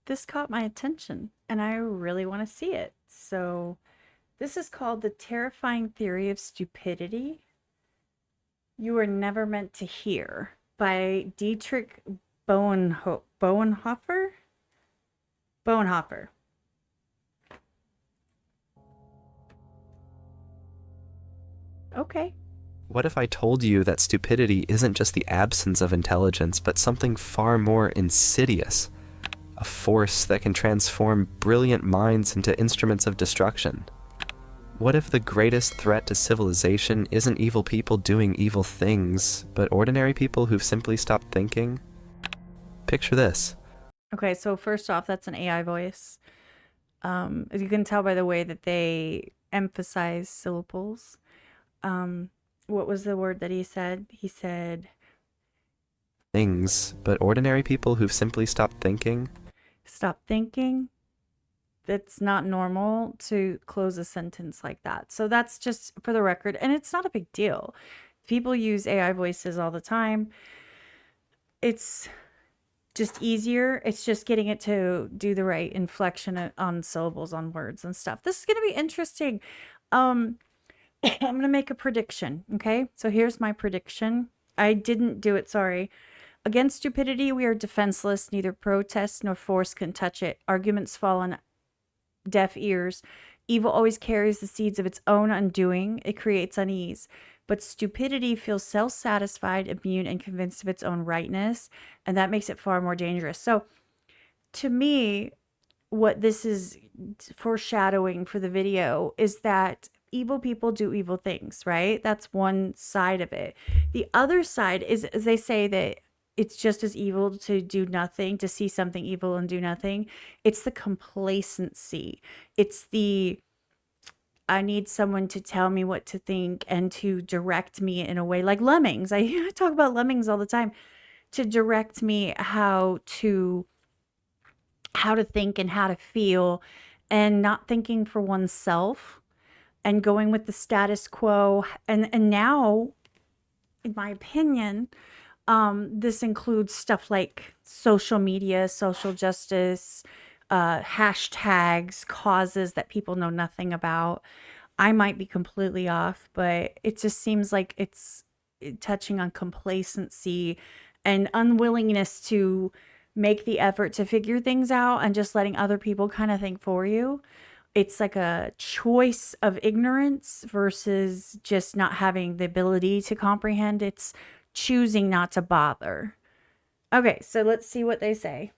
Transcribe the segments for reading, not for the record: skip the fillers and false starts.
this caught my attention and I really want to see it. So this is called The Terrifying Theory of Stupidity. You Were Never Meant to Hear by Dietrich Bonhoeffer. Bonhoeffer. Okay. What if I told you that stupidity isn't just the absence of intelligence, but something far more insidious? A force that can transform brilliant minds into instruments of destruction. What if the greatest threat to civilization isn't evil people doing evil things, but ordinary people who've simply stopped thinking? Picture this. Okay, so first off, that's an AI voice. As you can tell by the way that they emphasize syllables. What was the word that he said? He said Things, but ordinary people who've simply stopped thinking? stop thinking. That's not normal to close a sentence like that. So that's just for the record. And it's not a big deal. People use AI voices all the time. It's just easier. It's just getting it to do the right inflection on syllables on words and stuff. This is going to be interesting. I'm going to make a prediction. Okay. So here's my prediction. I didn't do it. Sorry. Against stupidity, we are defenseless. Neither protest nor force can touch it. Arguments fall on deaf ears. Evil always carries the seeds of its own undoing. It creates unease. But stupidity feels self-satisfied, immune, and convinced of its own rightness, and that makes it far more dangerous. So, to me, what this is foreshadowing for the video is that evil people do evil things, right? That's one side of it. The other side is, as they say, that it's just as evil to do nothing, to see something evil and do nothing. It's the complacency. It's the I need someone to tell me what to think and to direct me in a way like lemmings. I talk about lemmings all the time, to direct me how to think and how to feel, and not thinking for oneself and going with the status quo. And now, in my opinion, this includes stuff like social media, social justice, hashtags, causes that people know nothing about. I might be completely off, but it just seems like it's touching on complacency and unwillingness to make the effort to figure things out and just letting other people kind of think for you. It's like a choice of ignorance versus just not having the ability to comprehend. It's choosing not to bother. Okay, so let's see what they say.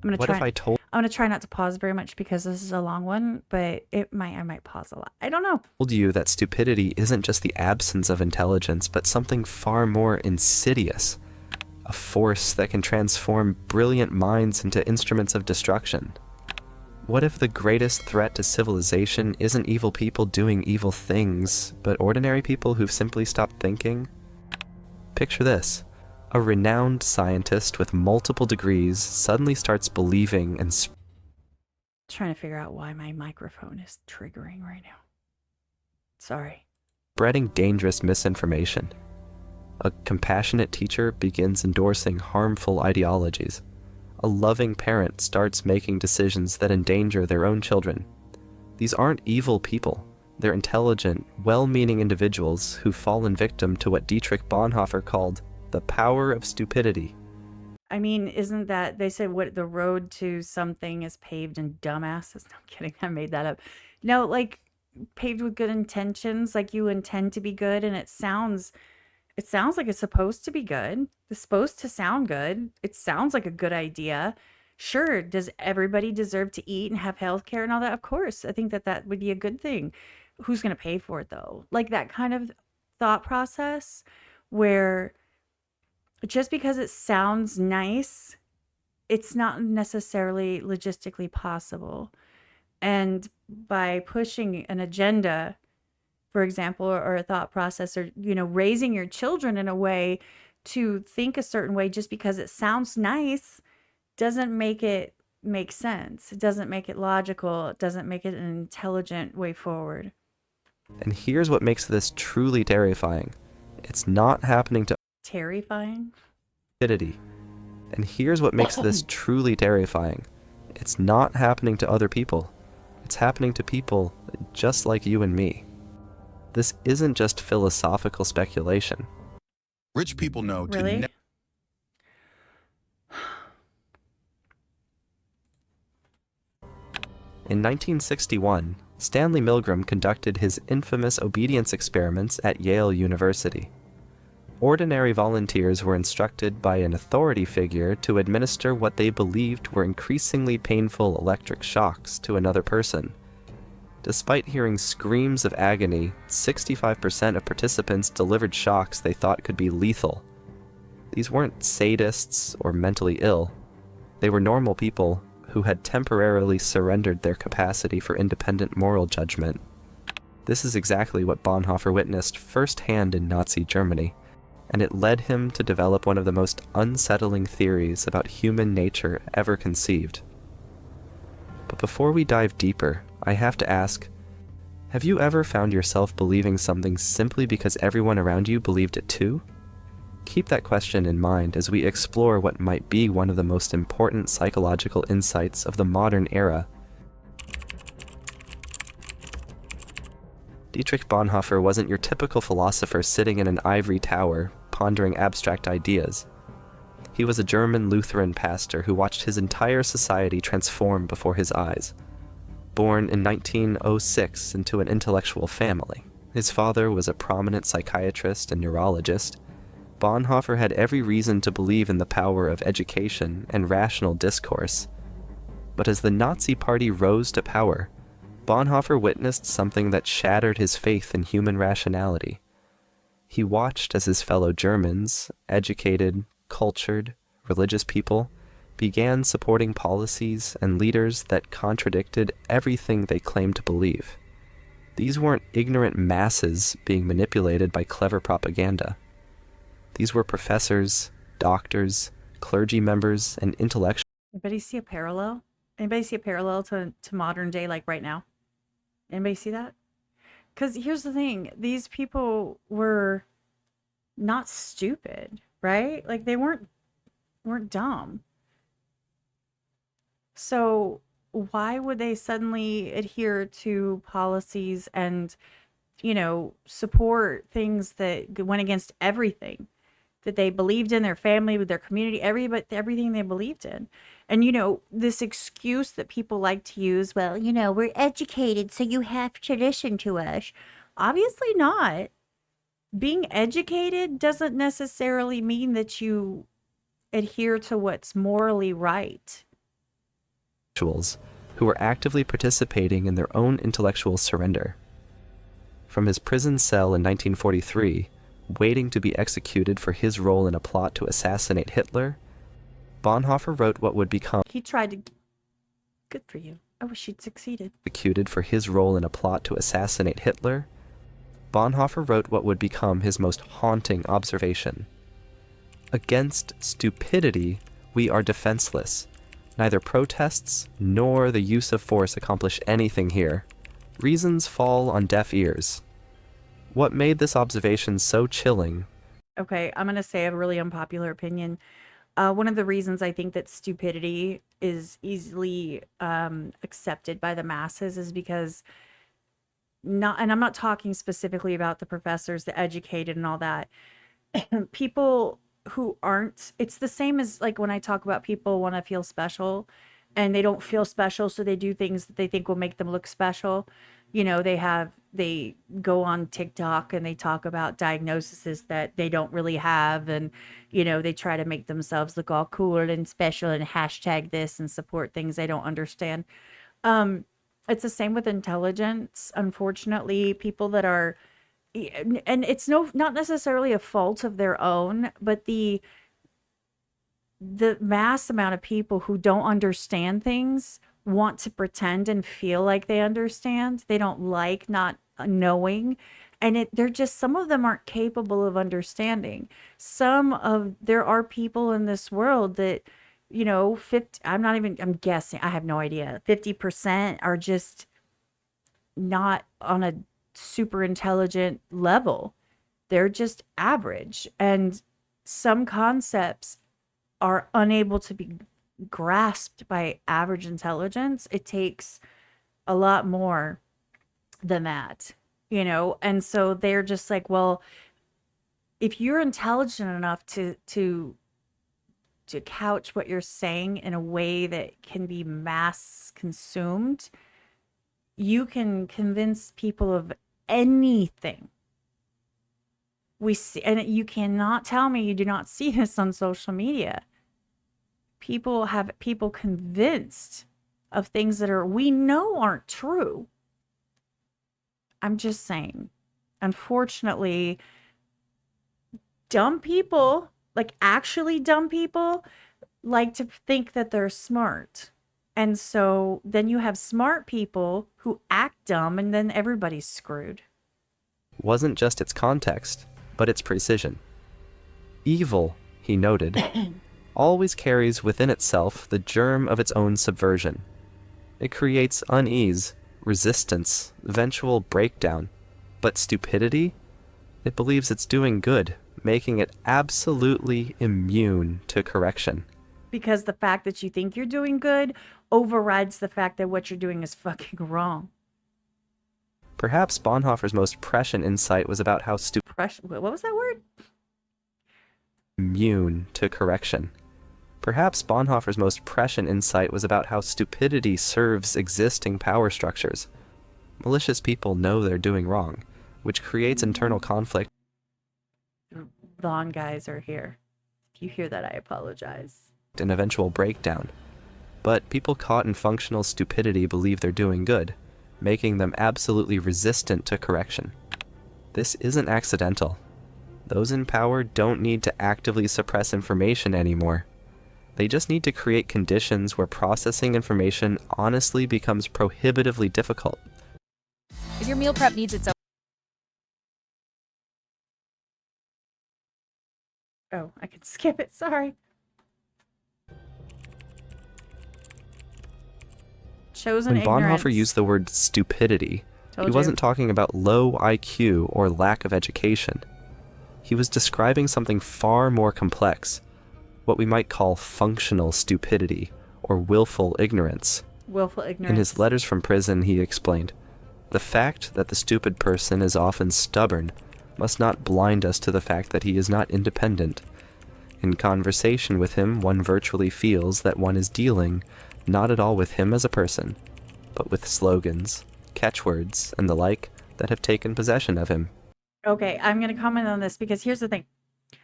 What if I told I'm gonna try not to pause very much because this is a long one, but I might pause a lot. I don't know. you that stupidity isn't just the absence of intelligence, but something far more insidious? A force that can transform brilliant minds into instruments of destruction. What if the greatest threat to civilization isn't evil people doing evil things, but ordinary people who've simply stopped thinking? Picture this. A renowned scientist with multiple degrees suddenly starts believing and Trying to figure out why my microphone is triggering right now. Sorry. spreading dangerous misinformation. A compassionate teacher begins endorsing harmful ideologies. A loving parent starts making decisions that endanger their own children. These aren't evil people. They're intelligent, well-meaning individuals who've fallen victim to what Dietrich Bonhoeffer called the power of stupidity. I mean, isn't that they say what the road to something is paved in dumbasses? No, I'm kidding. I made that up. No, like paved with good intentions, like you intend to be good, and it sounds like it's supposed to be good. It's supposed to sound good. It sounds like a good idea. Sure, does everybody deserve to eat and have health care and all that? Of course. I think that that would be a good thing. Who's going to pay for it though? Like that kind of thought process where just because it sounds nice, it's not necessarily logistically possible. And by pushing an agenda, for example, or a thought process, or raising your children in a way to think a certain way just because it sounds nice doesn't make it make sense. It doesn't make it logical. It doesn't make it an intelligent way forward. And here's what makes this truly terrifying. It's not happening to Terrifying. stupidity. And here's what makes this truly terrifying. It's not happening to other people. It's happening to people just like you and me. This isn't just philosophical speculation. Rich people know to Really? In 1961, Stanley Milgram conducted his infamous obedience experiments at Yale University. Ordinary volunteers were instructed by an authority figure to administer what they believed were increasingly painful electric shocks to another person. Despite hearing screams of agony, 65% of participants delivered shocks they thought could be lethal. These weren't sadists or mentally ill. They were normal people who had temporarily surrendered their capacity for independent moral judgment. This is exactly what Bonhoeffer witnessed firsthand in Nazi Germany, and it led him to develop one of the most unsettling theories about human nature ever conceived. But before we dive deeper, I have to ask, have you ever found yourself believing something simply because everyone around you believed it too? Keep that question in mind as we explore what might be one of the most important psychological insights of the modern era. Dietrich Bonhoeffer wasn't your typical philosopher sitting in an ivory tower, pondering abstract ideas. He was a German Lutheran pastor who watched his entire society transform before his eyes. Born in 1906 into an intellectual family, his father was a prominent psychiatrist and neurologist. Bonhoeffer had every reason to believe in the power of education and rational discourse. But as the Nazi Party rose to power, Bonhoeffer witnessed something that shattered his faith in human rationality. He watched as his fellow Germans, educated, cultured, religious people, began supporting policies and leaders that contradicted everything they claimed to believe. These weren't ignorant masses being manipulated by clever propaganda. These were professors, doctors, clergy members, and intellectuals. Anybody see a parallel? Anybody see a parallel to modern day, like right now? Anybody see that? Because here's the thing. These people were not stupid, right? Like they weren't dumb. So why would they suddenly adhere to policies and, support things that went against everything that they believed in, their family, with their community, everything they believed in? And, this excuse that people like to use, well, we're educated, so you have to listen to us. Obviously not. Being educated doesn't necessarily mean that you adhere to what's morally right. Who were actively participating in their own intellectual surrender. From his prison cell in 1943, waiting to be executed for his role in a plot to assassinate Hitler, Bonhoeffer wrote what would become He tried to. Good for you. I wish he'd succeeded. executed for his role in a plot to assassinate Hitler. Bonhoeffer wrote what would become his most haunting observation. Against stupidity, we are defenseless. Neither protests nor the use of force accomplish anything here. Reasons fall on deaf ears. What made this observation so chilling? Okay, I'm going to say a really unpopular opinion. One of the reasons I think that stupidity is easily accepted by the masses is because and I'm not talking specifically about the professors, the educated and all that. People who aren't, it's the same as like when I talk about people want to feel special and they don't feel special, so they do things that they think will make them look special. They go on TikTok and they talk about diagnoses that they don't really have, and they try to make themselves look all cool and special and hashtag this and support things they don't understand. It's the same with intelligence. Unfortunately, people that are, and it's not necessarily a fault of their own, but the mass amount of people who don't understand things want to pretend and feel like they understand. They don't like not knowing. And they're just, some of them aren't capable of understanding. There are people in this world that, 50, I'm guessing, I have no idea. 50% are just not on a super intelligent level. They're just average. And some concepts are unable to be grasped by average intelligence. It takes a lot more than that, And so they're just like, well, if you're intelligent enough to couch what you're saying in a way that can be mass consumed, you can convince people of anything. We see, and you cannot tell me you do not see this on social media. People have people convinced of things that we know aren't true. I'm just saying, unfortunately, dumb people, like actually dumb people, like to think that they're smart. And so then you have smart people who act dumb, and then everybody's screwed. Wasn't just its context, but its precision. Evil, he noted, always carries within itself the germ of its own subversion. It creates unease, resistance, eventual breakdown. But stupidity? It believes it's doing good, making it absolutely immune to correction. Because the fact that you think you're doing good overrides the fact that what you're doing is fucking wrong. Perhaps Bonhoeffer's most prescient insight was about how What was that word? Immune to correction. Perhaps Bonhoeffer's most prescient insight was about how stupidity serves existing power structures. Malicious people know they're doing wrong, which creates internal conflict. Lawn guys are here. If you hear that, I apologize. An eventual breakdown. But people caught in functional stupidity believe they're doing good, making them absolutely resistant to correction. This isn't accidental. Those in power don't need to actively suppress information anymore. They just need to create conditions where processing information honestly becomes prohibitively difficult. If your meal prep needs its own... Oh, I could skip it. Sorry. Chosen When ignorance. Bonhoeffer used the word stupidity, Told he you. wasn't talking about low IQ or lack of education. He was describing something far more complex, what we might call functional stupidity or willful ignorance. Willful ignorance. In his letters from prison, he explained, "The fact that the stupid person is often stubborn must not blind us to the fact that he is not independent. In conversation with him, one virtually feels that one is dealing not at all with him as a person, but with slogans, catchwords, and the like that have taken possession of him." Okay, I'm going to comment on this because here's the thing.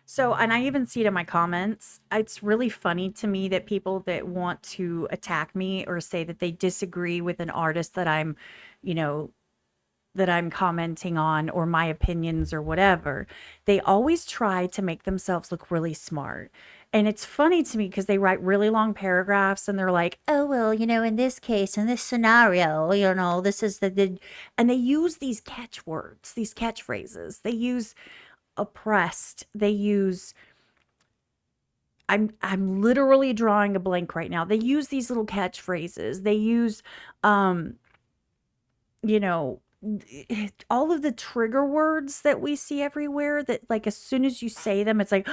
So, and I even see it in my comments. It's really funny to me that people that want to attack me or say that they disagree with an artist that I'm, that I'm commenting on, or my opinions or whatever, they always try to make themselves look really smart. And it's funny to me because they write really long paragraphs and they're like, oh, well, in this case, in this scenario, this is and they use these catchwords, these catchphrases. They use oppressed. They use, I'm literally drawing a blank right now. They use these little catchphrases. They use, all of the trigger words that we see everywhere that, like, as soon as you say them, it's like,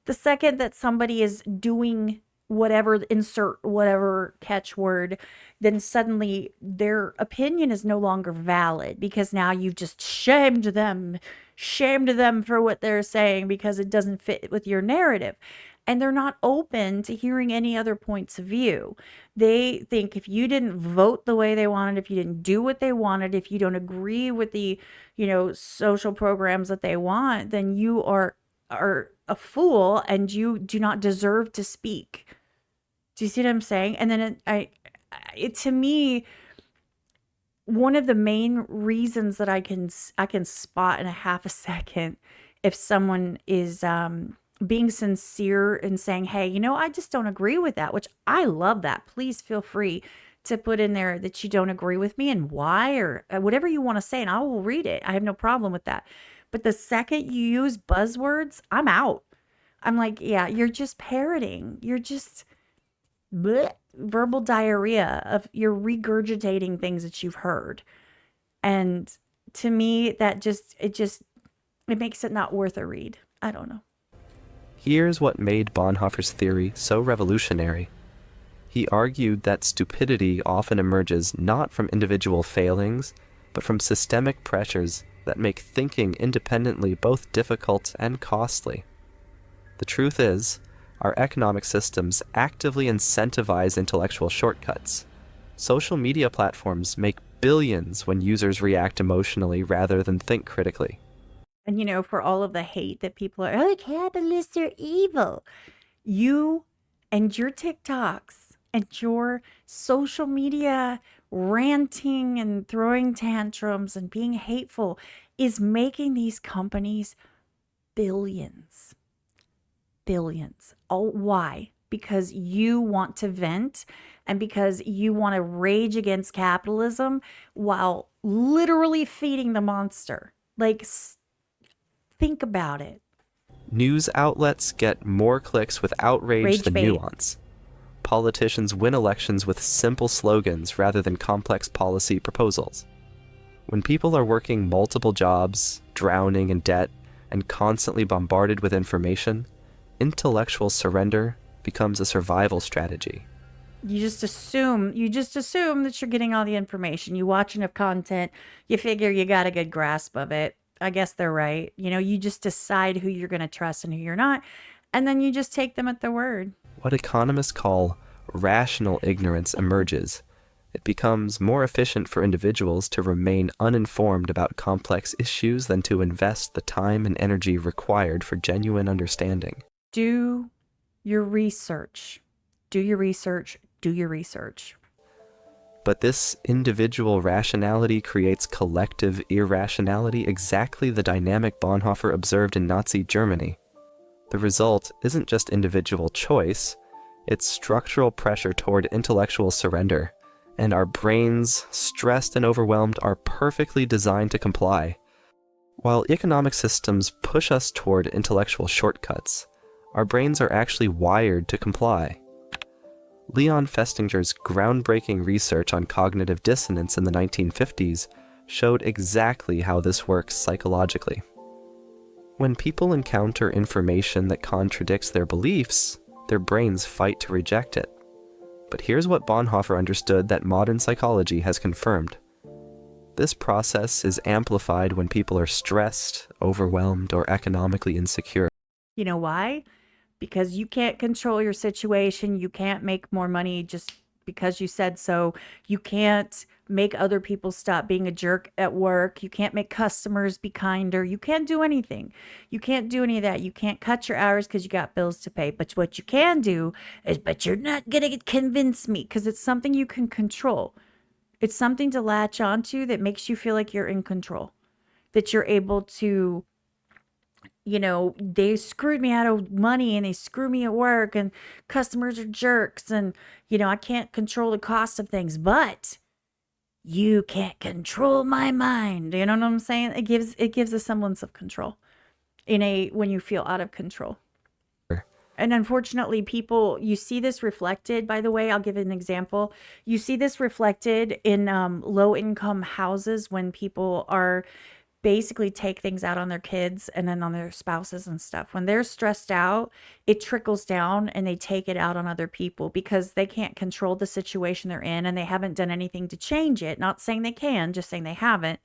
the second that somebody is doing whatever, insert whatever catchword, then suddenly their opinion is no longer valid because now you've just shamed them for what they're saying because it doesn't fit with your narrative. And they're not open to hearing any other points of view. They think if you didn't vote the way they wanted, if you didn't do what they wanted, if you don't agree with the, social programs that they want, then you are a fool and you do not deserve to speak. Do you see what I'm saying? And then to me, one of the main reasons that I can spot in a half a second if someone is being sincere and saying, hey, I just don't agree with that, which I love that. Please feel free to put in there that you don't agree with me and why, or whatever you want to say, and I will read it. I have no problem with that. But the second you use buzzwords, I'm out. I'm like, yeah, you're just parroting. You're just bleh, verbal diarrhea you're regurgitating things that you've heard. And to me, it It makes it not worth a read. I don't know. Here's what made Bonhoeffer's theory so revolutionary. He argued that stupidity often emerges not from individual failings, but from systemic pressures that make thinking independently both difficult and costly. The truth is, our economic systems actively incentivize intellectual shortcuts. Social media platforms make billions when users react emotionally rather than think critically. And, for all of the hate that people are, oh, capitalists are evil. You and your TikToks and your social media ranting and throwing tantrums and being hateful is making these companies billions. Billions. Oh, why? Because you want to vent and because you want to rage against capitalism while literally feeding the monster. Like, think about it. News outlets get more clicks with outrage Rage than bait. nuance. Politicians win elections with simple slogans rather than complex policy proposals. When people are working multiple jobs, drowning in debt, and constantly bombarded with information, intellectual surrender becomes a survival strategy. You just assume that you're getting all the information. You watch enough content, you figure you got a good grasp of it. I guess they're right. You just decide who you're going to trust and who you're not, and then you just take them at their word. What economists call rational ignorance emerges. It becomes more efficient for individuals to remain uninformed about complex issues than to invest the time and energy required for genuine understanding. Do your research. Do your research. Do your research. But this individual rationality creates collective irrationality, exactly the dynamic Bonhoeffer observed in Nazi Germany. The result isn't just individual choice, it's structural pressure toward intellectual surrender, and our brains, stressed and overwhelmed, are perfectly designed to comply. While economic systems push us toward intellectual shortcuts, our brains are actually wired to comply. Leon Festinger's groundbreaking research on cognitive dissonance in the 1950s showed exactly how this works psychologically. When people encounter information that contradicts their beliefs, their brains fight to reject it. But here's what Bonhoeffer understood that modern psychology has confirmed. This process is amplified when people are stressed, overwhelmed, or economically insecure. You know why? Because you can't control your situation. You can't make more money just because you said so. You can't make other people stop being a jerk at work. You can't make customers be kinder. You can't do anything. You can't do any of that. You can't cut your hours because you got bills to pay. But what you can do is, but you're not going to convince me, because it's something you can control. It's something to latch onto that makes you feel like you're in control, that you're able to, they screwed me out of money and they screw me at work and customers are jerks and, I can't control the cost of things, but you can't control my mind. You know what I'm saying? It gives a semblance of control when you feel out of control. And unfortunately, people, you see this reflected, by the way, I'll give an example. You see this reflected in low income houses when people are basically take things out on their kids and then on their spouses and stuff. When they're stressed out, it trickles down and they take it out on other people because they can't control the situation they're in and they haven't done anything to change it. Not saying they can, just saying they haven't.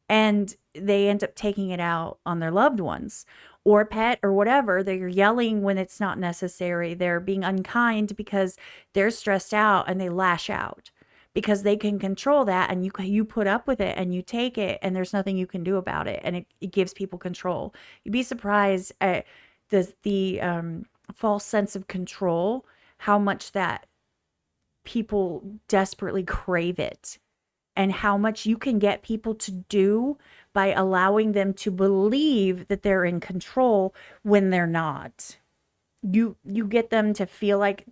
And they end up taking it out on their loved ones or pet or whatever. They're yelling when it's not necessary. They're being unkind because they're stressed out and they lash out. Because they can control that, and you put up with it and you take it, and there's nothing you can do about it, and it gives people control. You'd be surprised at the false sense of control, how much that people desperately crave it, and how much you can get people to do by allowing them to believe that they're in control when they're not. You get them to feel like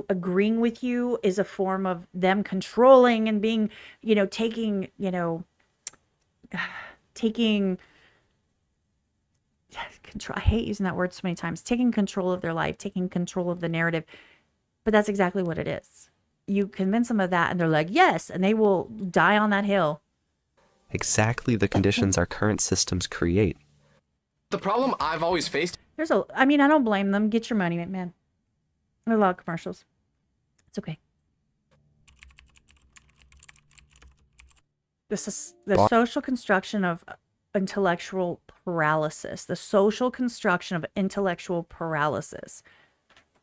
agreeing with you is a form of them controlling and being, taking control. I hate using that word so many times. Taking control of their life, taking control of the narrative. But that's exactly what it is. You convince them of that and they're like, yes, and they will die on that hill. Exactly the conditions our current systems create. The problem I've always faced. I mean, I don't blame them. Get your money, man. There are a lot of commercials. It's okay. This is the social construction of intellectual paralysis. The social construction of intellectual paralysis.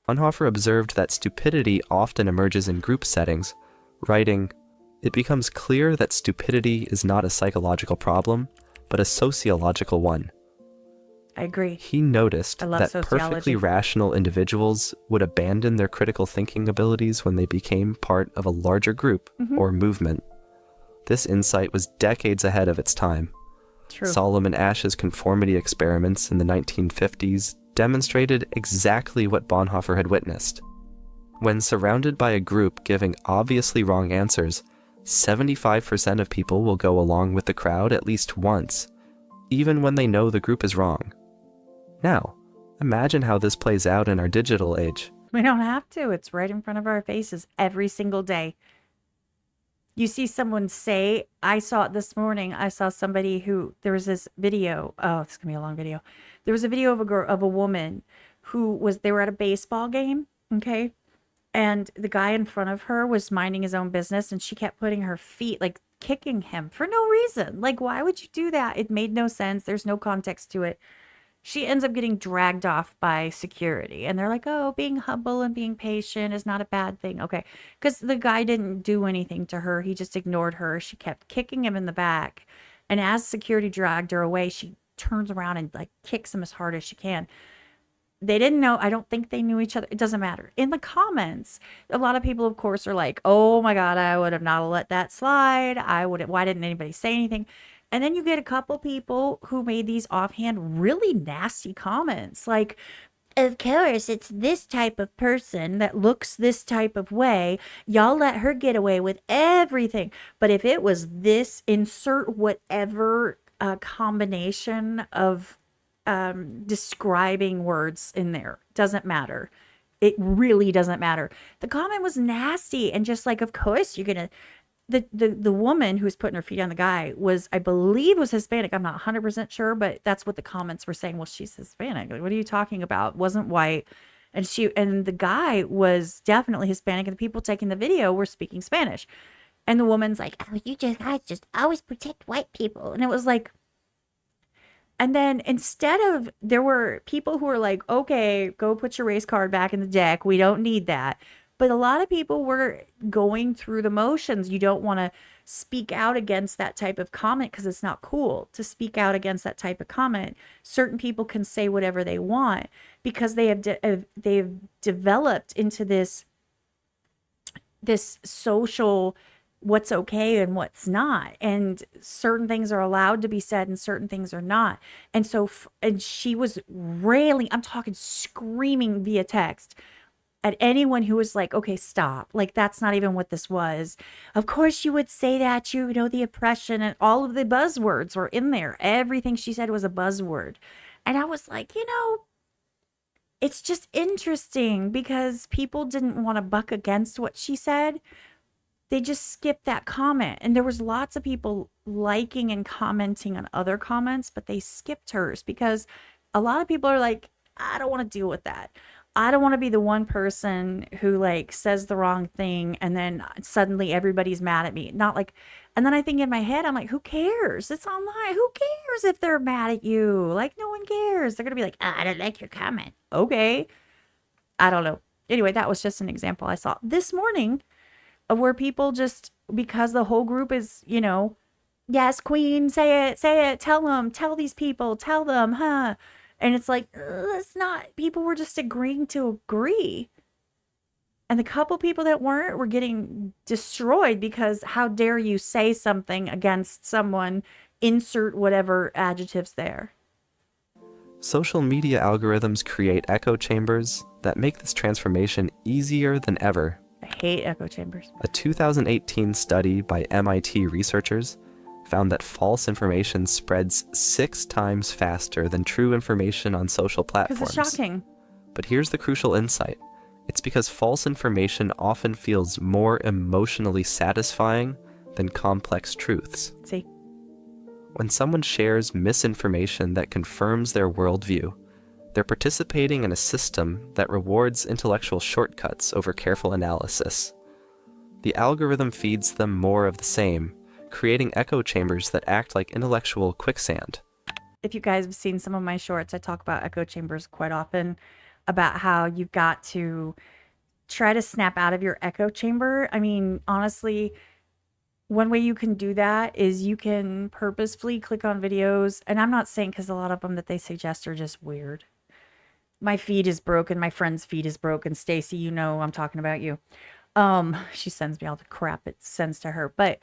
Bonhoeffer observed that stupidity often emerges in group settings, writing, "It becomes clear that stupidity is not a psychological problem, but a sociological one." I agree. He noticed I love that sociology. perfectly rational individuals would abandon their critical thinking abilities when they became part of a larger group or movement. This insight was decades ahead of its time. True. Solomon Asch's conformity experiments in the 1950s demonstrated exactly what Bonhoeffer had witnessed. When surrounded by a group giving obviously wrong answers, 75% of people will go along with the crowd at least once, even when they know the group is wrong. Now, imagine how this plays out in our digital age. We don't have to. It's right in front of our faces every single day. You see someone say, I saw it this morning. I saw somebody there was this video. Oh, it's going to be a long video. There was a video of a woman they were at a baseball game. Okay. And the guy in front of her was minding his own business, and she kept putting her feet, like kicking him for no reason. Like, why would you do that? It made no sense. There's no context to it. She ends up getting dragged off by security, and they're like, oh, being humble and being patient is not a bad thing. Okay. Because the guy didn't do anything to her. He just ignored her. She kept kicking him in the back. And as security dragged her away, she turns around and like kicks him as hard as she can. They didn't know. I don't think they knew each other. It doesn't matter. In the comments, a lot of people, of course, are like, oh my God, I would have not let that slide. Why didn't anybody say anything? And then you get a couple people who made these offhand, really nasty comments. Like, of course, it's this type of person that looks this type of way. Y'all let her get away with everything. But if it was this, insert whatever combination of describing words in there. Doesn't matter. It really doesn't matter. The comment was nasty, and just like, of course you're gonna. The woman who was putting her feet on the guy I believe was Hispanic. I'm not 100% sure, but that's what the comments were saying. Well, she's Hispanic. Like, what are you talking about? Wasn't white. And the guy was definitely Hispanic, and the people taking the video were speaking Spanish. And the woman's like, oh, you guys just always protect white people. And it was like, and then there were people who were like, okay, go put your race card back in the deck. We don't need that. But a lot of people were going through the motions. You don't want to speak out against that type of comment because it's not cool to speak out against that type of comment. Certain people can say whatever they want because they've developed into this social what's okay and what's not, and certain things are allowed to be said and certain things are not. And so and she was railing, I'm talking screaming via text at anyone who was like, okay, stop. Like, that's not even what this was. Of course you would say that, you know, the oppression, and all of the buzzwords were in there. Everything she said was a buzzword. And I was like, it's just interesting because people didn't want to buck against what she said. They just skipped that comment. And there was lots of people liking and commenting on other comments, but they skipped hers because a lot of people are like, I don't want to deal with that. I don't want to be the one person who like says the wrong thing and then suddenly everybody's mad at me. Not like, and then I think in my head, I'm like, who cares? It's online. Who cares if they're mad at you? Like, no one cares. They're going to be like, I don't like your comment. Okay. I don't know. Anyway, that was just an example I saw this morning of where people just, because the whole group is, yes, queen, say it, tell these people, tell them, huh? And it's like, that's not, people were just agreeing to agree. And the couple people that weren't were getting destroyed because how dare you say something against someone, insert whatever adjectives there. Social media algorithms create echo chambers that make this transformation easier than ever. I hate echo chambers. A 2018 study by MIT researchers found that false information spreads 6 times faster than true information on social platforms. Because it's shocking. But here's the crucial insight. It's because false information often feels more emotionally satisfying than complex truths. See? When someone shares misinformation that confirms their worldview, they're participating in a system that rewards intellectual shortcuts over careful analysis. The algorithm feeds them more of the same, creating echo chambers that act like intellectual quicksand. If you guys have seen some of my shorts, I talk about echo chambers quite often, about how you've got to try to snap out of your echo chamber. I mean, honestly, one way you can do that is you can purposefully click on videos, and I'm not saying because a lot of them that they suggest are just weird. My feed is broken. My friend's feed is broken. Stacy, you know I'm talking about you. She sends me all the crap it sends to her. But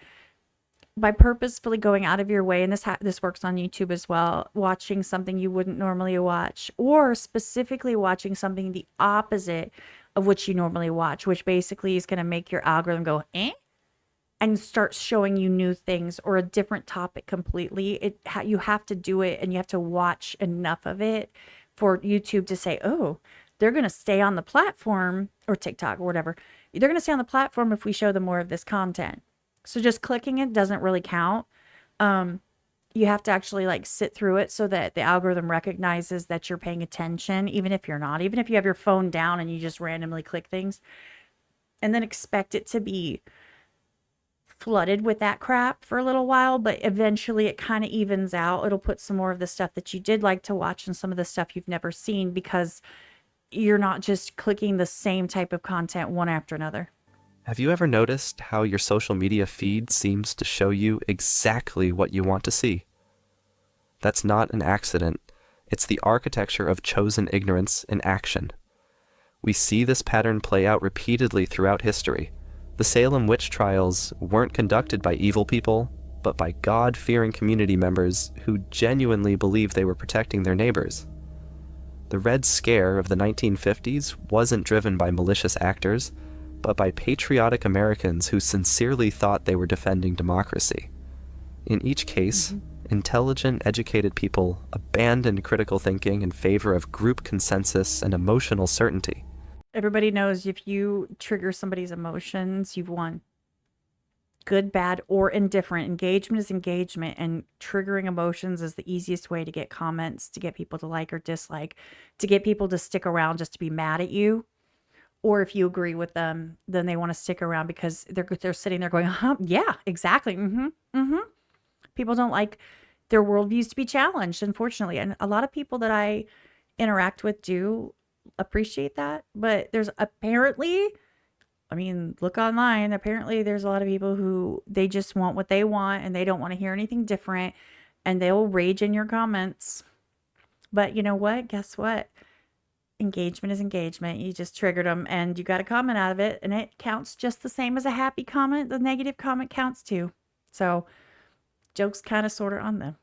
by purposefully going out of your way, and this works on YouTube as well, watching something you wouldn't normally watch, or specifically watching something the opposite of what you normally watch, which basically is going to make your algorithm go, eh? And start showing you new things or a different topic completely. You have to do it, and you have to watch enough of it for YouTube to say, oh, they're going to stay on the platform, or TikTok or whatever. They're going to stay on the platform if we show them more of this content. So just clicking it doesn't really count. You have to actually like sit through it so that the algorithm recognizes that you're paying attention, even if you're not, even if you have your phone down and you just randomly click things, and then expect it to be flooded with that crap for a little while, but eventually it kind of evens out. It'll put some more of the stuff that you did like to watch and some of the stuff you've never seen, because you're not just clicking the same type of content one after another. Have you ever noticed how your social media feed seems to show you exactly what you want to see? That's not an accident. It's the architecture of chosen ignorance in action. We see this pattern play out repeatedly throughout history. The Salem witch trials weren't conducted by evil people, but by God-fearing community members who genuinely believed they were protecting their neighbors. The Red Scare of the 1950s wasn't driven by malicious actors, but by patriotic Americans who sincerely thought they were defending democracy. In each case, intelligent, educated people abandoned critical thinking in favor of group consensus and emotional certainty. Everybody knows if you trigger somebody's emotions, you've won. Good, bad, or indifferent. Engagement is engagement, and triggering emotions is the easiest way to get comments, to get people to like or dislike, to get people to stick around just to be mad at you. Or if you agree with them, then they want to stick around because they're sitting there going, yeah, exactly. People don't like their worldviews to be challenged, unfortunately. And a lot of people that I interact with do appreciate that. But there's apparently, I mean, look online, apparently there's a lot of people who they just want what they want and they don't want to hear anything different, and they'll rage in your comments. But you know what? Guess what? Engagement is engagement. You just triggered them and you got a comment out of it, and it counts just the same as a happy comment. The negative comment counts too. So joke's kind of sort of on them.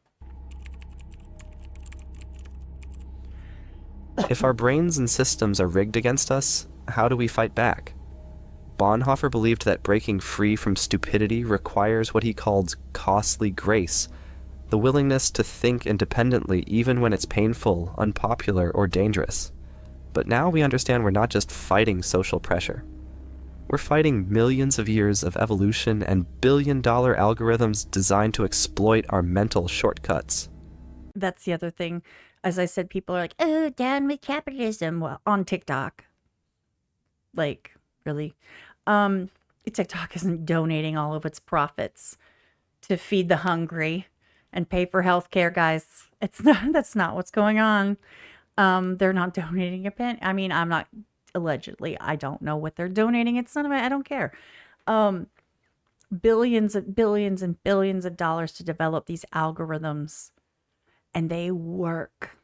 If our brains and systems are rigged against us, how do we fight back? Bonhoeffer believed that breaking free from stupidity requires what he called costly grace, the willingness to think independently even when it's painful, unpopular, or dangerous. But now we understand we're not just fighting social pressure. We're fighting millions of years of evolution and billion-dollar algorithms designed to exploit our mental shortcuts. That's the other thing. As I said, people are like, oh, down with capitalism. Well, on TikTok. Like, really? TikTok isn't donating all of its profits to feed the hungry and pay for healthcare, guys. That's not what's going on. They're not donating a penny. I mean, I'm not, allegedly, I don't know what they're donating. It's none of it. I don't care. Billions and billions and billions of dollars to develop these algorithms, and they work.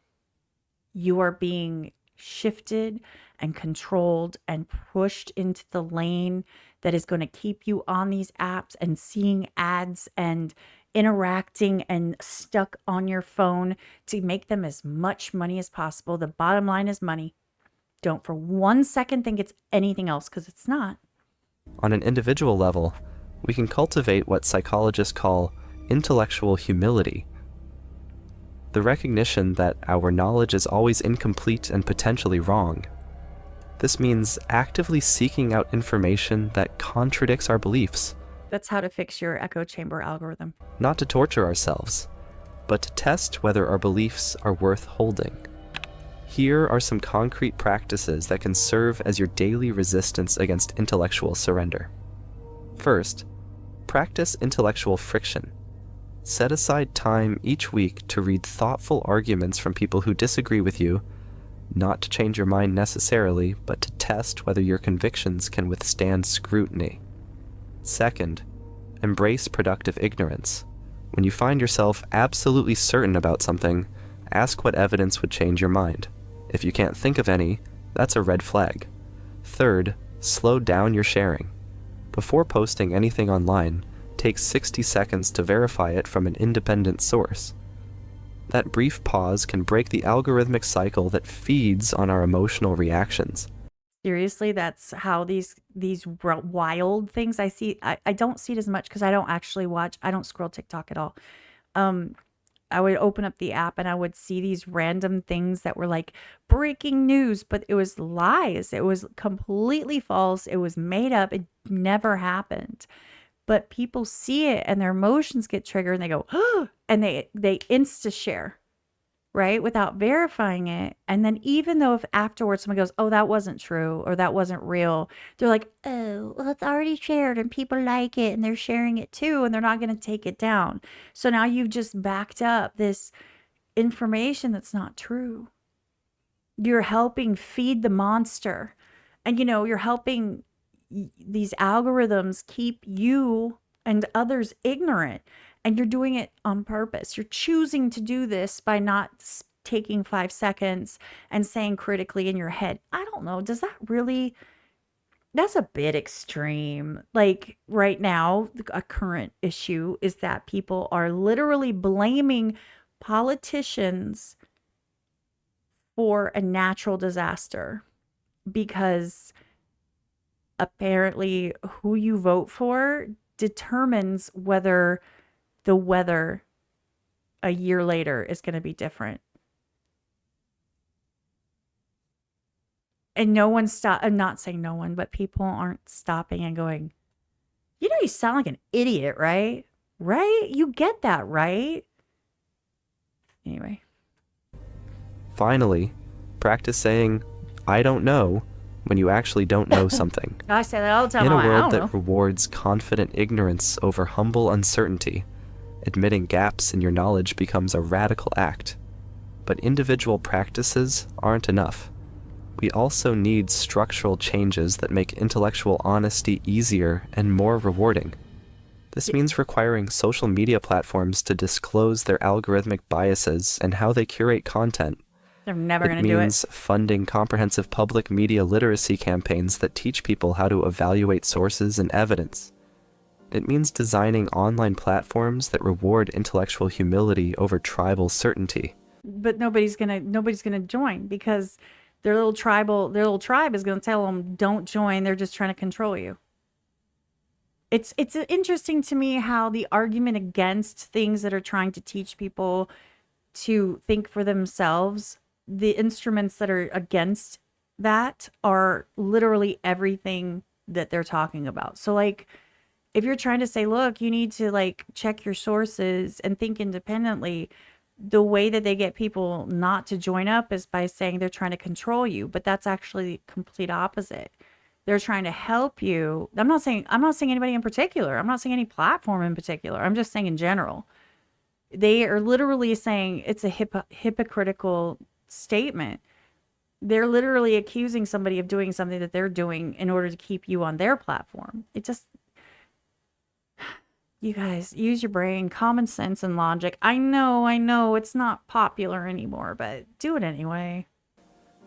You are being shifted and controlled and pushed into the lane that is going to keep you on these apps and seeing ads and interacting and stuck on your phone to make them as much money as possible. The bottom line is money. Don't for 1 second think it's anything else, because it's not. On an individual level, we can cultivate what psychologists call intellectual humility. The recognition that our knowledge is always incomplete and potentially wrong. This means actively seeking out information that contradicts our beliefs. That's how to fix your echo chamber algorithm. Not to torture ourselves, but to test whether our beliefs are worth holding. Here are some concrete practices that can serve as your daily resistance against intellectual surrender. First, practice intellectual friction. Set aside time each week to read thoughtful arguments from people who disagree with you, not to change your mind necessarily, but to test whether your convictions can withstand scrutiny. Second, embrace productive ignorance. When you find yourself absolutely certain about something, ask what evidence would change your mind. If you can't think of any, that's a red flag. Third, slow down your sharing. Before posting anything online, take 60 seconds to verify it from an independent source. That brief pause can break the algorithmic cycle that feeds on our emotional reactions. Seriously, that's how these wild things I see. I don't see it as much because I don't actually watch. I don't scroll TikTok at all. I would open up the app and I would see these random things that were like breaking news, but it was lies. It was completely false. It was made up. It never happened. But people see it and their emotions get triggered and they go, oh, and they insta share, right? Without verifying it. And then even though if afterwards someone goes, oh, that wasn't true or that wasn't real, they're like, oh, well, it's already shared and people like it and they're sharing it too and they're not going to take it down. So now you've just backed up this information that's not true. You're helping feed the monster. And you're helping these algorithms keep you and others ignorant. And you're doing it on purpose. You're choosing to do this by not taking 5 seconds and saying critically in your head, I don't know, does that really, that's a bit extreme. Like right now, a current issue is that people are literally blaming politicians for a natural disaster because apparently who you vote for determines whether the weather a year later is going to be different. And no one I'm not saying no one, but people aren't stopping and going, you sound like an idiot, right? Right? You get that, right? Anyway. Finally, practice saying, I don't know, when you actually don't know something. I say that all the time. In a I world don't that know. rewards confident ignorance over humble uncertainty, admitting gaps in your knowledge becomes a radical act. But individual practices aren't enough. We also need structural changes that make intellectual honesty easier and more rewarding. This means requiring social media platforms to disclose their algorithmic biases and how they curate content. They're never going to do It it. means funding comprehensive public media literacy campaigns that teach people how to evaluate sources and evidence. It means designing online platforms that reward intellectual humility over tribal certainty. But nobody's gonna join because their little tribe is gonna tell them don't join. They're just trying to control you. It's interesting to me how the argument against things that are trying to teach people to think for themselves, the instruments that are against that are literally everything that they're talking about. So like, if you're trying to say, look, you need to like check your sources and think independently, the way that they get people not to join up is by saying they're trying to control you, but that's actually the complete opposite. They're trying to help you. I'm not saying anybody in particular. I'm not saying any platform in particular. I'm just saying in general. They are literally saying it's a hypocritical statement. They're literally accusing somebody of doing something that they're doing in order to keep you on their platform. It just, you guys, use your brain, common sense and logic. I know it's not popular anymore, but do it anyway.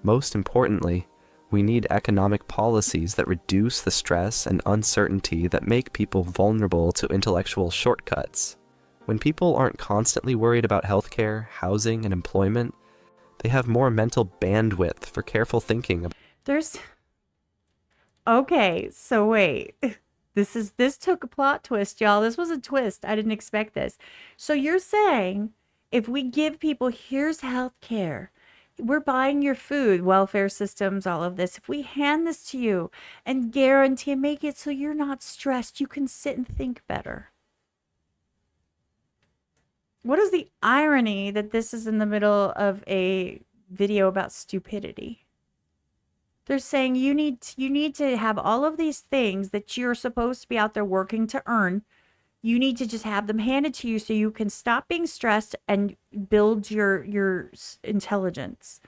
Most importantly, we need economic policies that reduce the stress and uncertainty that make people vulnerable to intellectual shortcuts. When people aren't constantly worried about healthcare, housing, and employment, they have more mental bandwidth for careful thinking. Okay, so wait. This took a plot twist, y'all. This was a twist. I didn't expect this. So you're saying if we give people, here's healthcare, we're buying your food, welfare systems, all of this. If we hand this to you and guarantee and make it so you're not stressed, you can sit and think better. What is the irony that this is in the middle of a video about stupidity? They're saying you need to have all of these things that you're supposed to be out there working to earn. You need to just have them handed to you so you can stop being stressed and build your intelligence.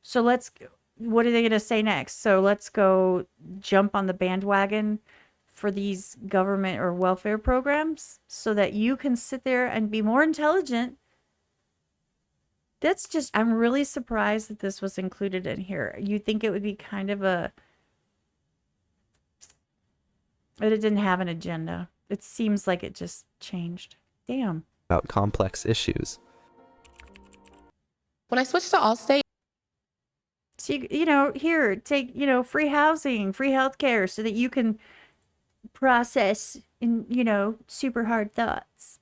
So what are they going to say next? So let's go jump on the bandwagon for these government or welfare programs so that you can sit there and be more intelligent. That's just, I'm really surprised that this was included in here. You think it would be kind of but it didn't have an agenda. It seems like it just changed. Damn. About complex issues. When I switched to Allstate, So, here, take, free housing, free healthcare so that you can process in, super hard thoughts.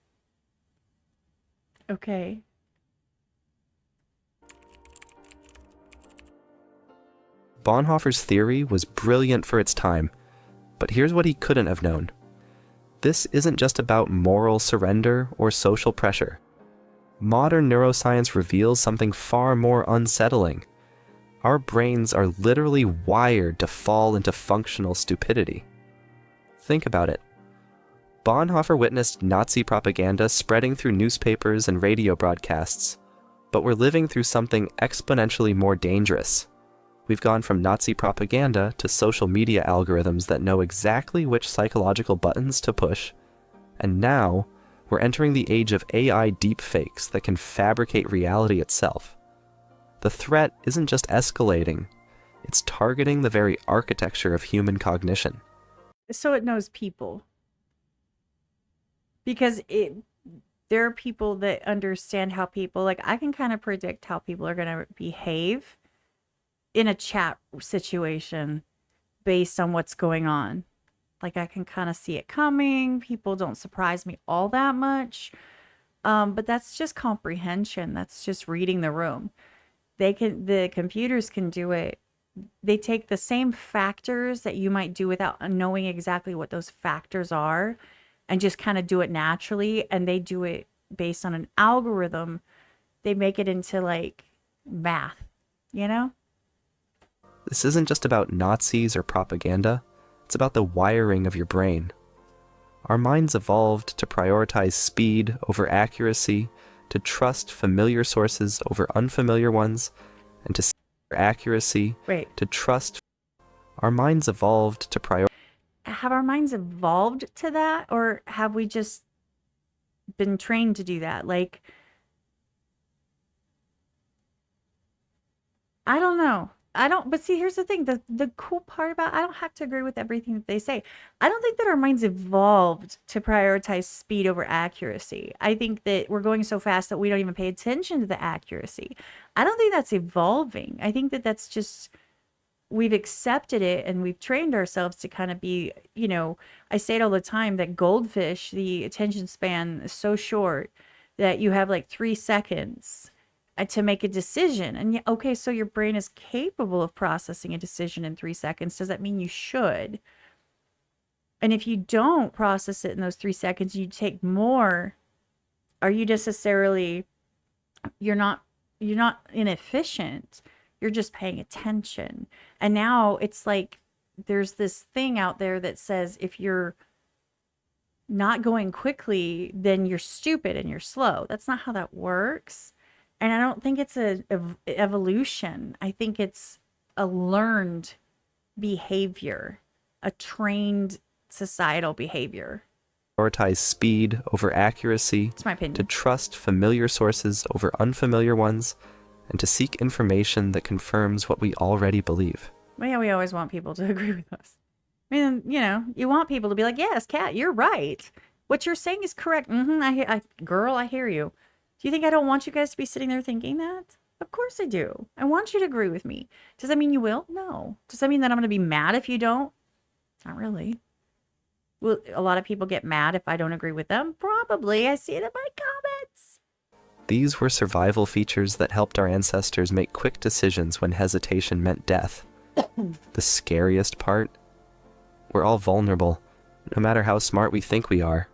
Okay. Bonhoeffer's theory was brilliant for its time, but here's what he couldn't have known. This isn't just about moral surrender or social pressure. Modern neuroscience reveals something far more unsettling. Our brains are literally wired to fall into functional stupidity. Think about it. Bonhoeffer witnessed Nazi propaganda spreading through newspapers and radio broadcasts, but we're living through something exponentially more dangerous. We've gone from Nazi propaganda to social media algorithms that know exactly which psychological buttons to push, and now we're entering the age of AI deepfakes that can fabricate reality itself. The threat isn't just escalating, it's targeting the very architecture of human cognition. So it knows people. Because there are people that understand how people, like, I can kind of predict how people are going to behave in a chat situation based on what's going on. Like, I can kind of see it coming. People don't surprise me all that much. But that's just comprehension. That's just reading the room. The computers can do it. They take the same factors that you might do without knowing exactly what those factors are and just kind of do it naturally. And they do it based on an algorithm. They make it into like math, This isn't just about Nazis or propaganda. It's about the wiring of your brain. Our minds evolved to prioritize speed over accuracy, to trust familiar sources over unfamiliar ones, and to seek accuracy, to trust. Our minds evolved to prioritize. Have our minds evolved to that, or have we just been trained to do that? Like, I don't know. But see, here's the thing. The cool part about, I don't have to agree with everything that they say. I don't think that our minds evolved to prioritize speed over accuracy. I think that we're going so fast that we don't even pay attention to the accuracy. I don't think that's evolving. I think that that's just, we've accepted it and we've trained ourselves to kind of be, I say it all the time that goldfish, the attention span is so short that you have like 3 seconds to make a decision. And okay, so your brain is capable of processing a decision in 3 seconds. Does that mean you should? And if you don't process it in those 3 seconds, you take more. Are you necessarily, you're not inefficient. You're just paying attention. And now it's like there's this thing out there that says if you're not going quickly, then you're stupid and you're slow. That's not how that works. And I don't think it's a evolution. I think it's a learned behavior, a trained societal behavior. Prioritize speed over accuracy, It's my opinion. to trust familiar sources over unfamiliar ones, and to seek information that confirms what we already believe. Well, yeah, we always want people to agree with us. I mean, you want people to be like, yes, Kat, you're right. What you're saying is correct. Girl, I hear you. Do you think I don't want you guys to be sitting there thinking that? Of course I do. I want you to agree with me. Does that mean you will? No. Does that mean that I'm going to be mad if you don't? Not really. Will a lot of people get mad if I don't agree with them? Probably. I see it in my comments. These were survival features that helped our ancestors make quick decisions when hesitation meant death. The scariest part? We're all vulnerable, no matter how smart we think we are.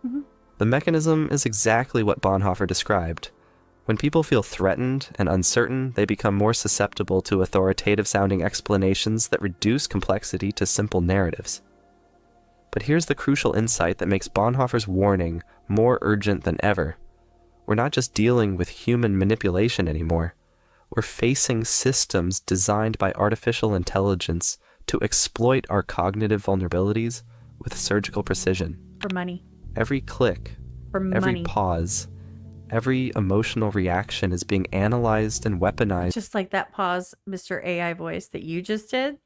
The mechanism is exactly what Bonhoeffer described. When people feel threatened and uncertain, they become more susceptible to authoritative-sounding explanations that reduce complexity to simple narratives. But here's the crucial insight that makes Bonhoeffer's warning more urgent than ever. We're not just dealing with human manipulation anymore. We're facing systems designed by artificial intelligence to exploit our cognitive vulnerabilities with surgical precision. For money. Every click, For every money. pause, every emotional reaction is being analyzed and weaponized. Just like that pause, Mr. AI voice that you just did.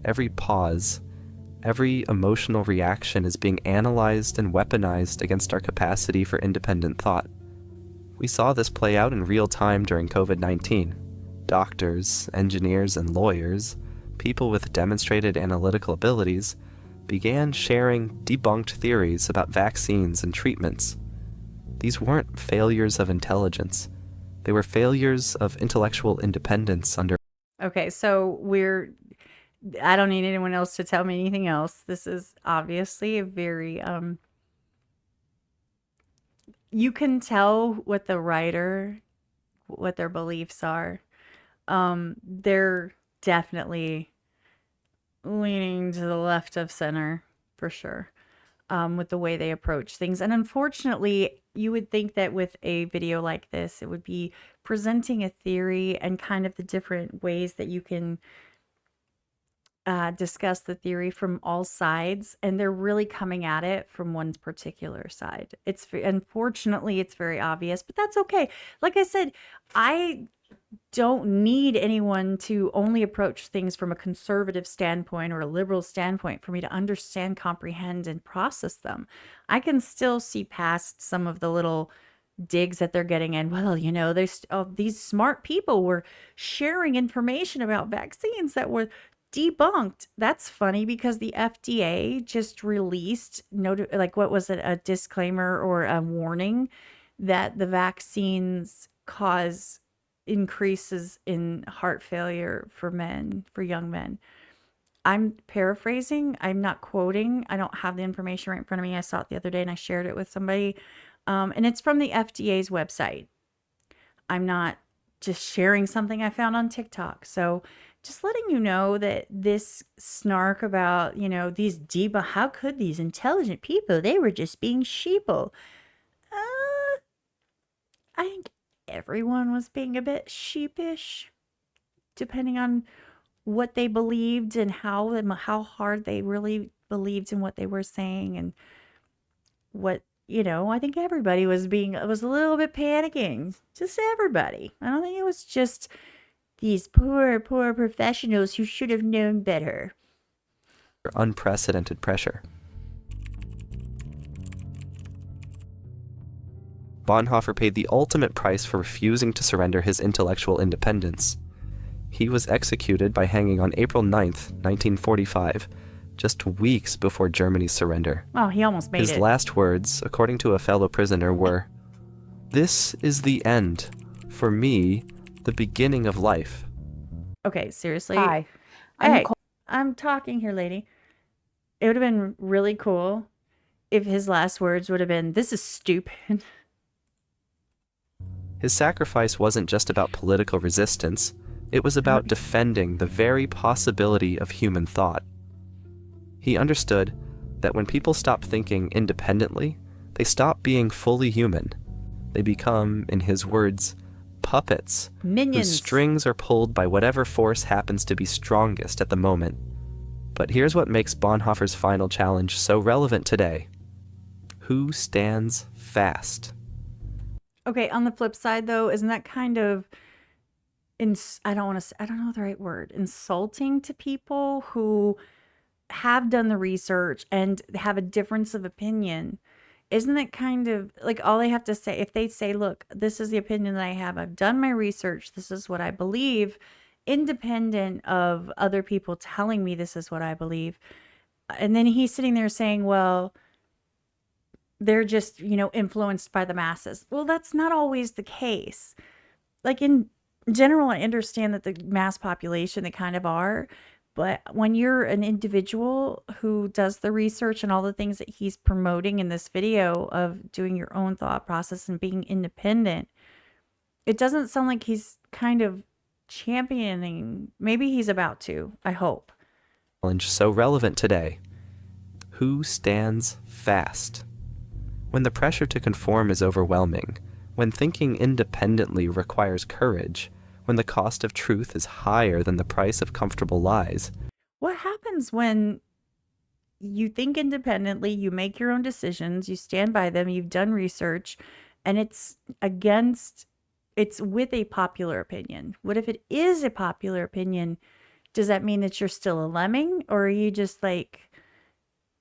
Every pause, every emotional reaction is being analyzed and weaponized against our capacity for independent thought. We saw this play out in real time during COVID-19. Doctors, engineers, and lawyers, people with demonstrated analytical abilities, began sharing debunked theories about vaccines and treatments. These weren't failures of intelligence. They were failures of intellectual independence under. Okay, so I don't need anyone else to tell me anything else. This is obviously a very, you can tell what the writer, what their beliefs are. They're definitely leaning to the left of center for sure, with the way they approach things. And unfortunately, you would think that with a video like this, it would be presenting a theory and kind of the different ways that you can discuss the theory from all sides, and they're really coming at it from one particular side. Unfortunately, it's very obvious, but that's okay. Like I said, I don't need anyone to only approach things from a conservative standpoint or a liberal standpoint for me to understand, comprehend, and process them. I can still see past some of the little digs that they're getting in. Well, these smart people were sharing information about vaccines that were debunked. That's funny because the FDA just released what was it, a disclaimer or a warning that the vaccines cause increases in heart failure for young men. I'm paraphrasing. I'm not quoting. I don't have the information right in front of me. I saw it the other day and I shared it with somebody. And it's from the FDA's website. I'm not just sharing something I found on TikTok. So just letting you know that this snark about, how could these intelligent people, they were just being sheeple. I think everyone was being a bit sheepish, depending on what they believed and how hard they really believed in what they were saying, and what, I think everybody was a little bit panicking. Just everybody. I don't think it was just these poor professionals who should have known better. Unprecedented pressure. Bonhoeffer paid the ultimate price for refusing to surrender his intellectual independence. He was executed by hanging on April 9th, 1945, just weeks before Germany's surrender. Oh, he almost made it. His last words, according to a fellow prisoner, were, "This is the end. For me, the beginning of life." Okay, seriously. Hi. I'm talking here, lady. It would have been really cool if his last words would have been, "This is stupid." His sacrifice wasn't just about political resistance. It was about defending the very possibility of human thought. He understood that when people stop thinking independently, they stop being fully human. They become, in his words, puppets, Minions. whose strings are pulled by whatever force happens to be strongest at the moment. But here's what makes Bonhoeffer's final challenge so relevant today. Who stands fast? Okay, on the flip side, though, isn't that kind of, I don't know the right word, insulting to people who have done the research and have a difference of opinion? Isn't it kind of like all they have to say, if they say, look, this is the opinion that I have, I've done my research, this is what I believe, independent of other people telling me this is what I believe. And then he's sitting there saying, well, they're just, influenced by the masses. Well, that's not always the case. Like in general, I understand that the mass population, they kind of are, But when you're an individual who does the research and all the things that he's promoting in this video of doing your own thought process and being independent, it doesn't sound like he's kind of championing. Maybe he's about to, I hope. Challenge so relevant today. Who stands fast? When the pressure to conform is overwhelming, when thinking independently requires courage, when the cost of truth is higher than the price of comfortable lies. What happens when you think independently, you make your own decisions, you stand by them, you've done research, and it's with a popular opinion? What if it is a popular opinion? Does that mean that you're still a lemming, or are you just like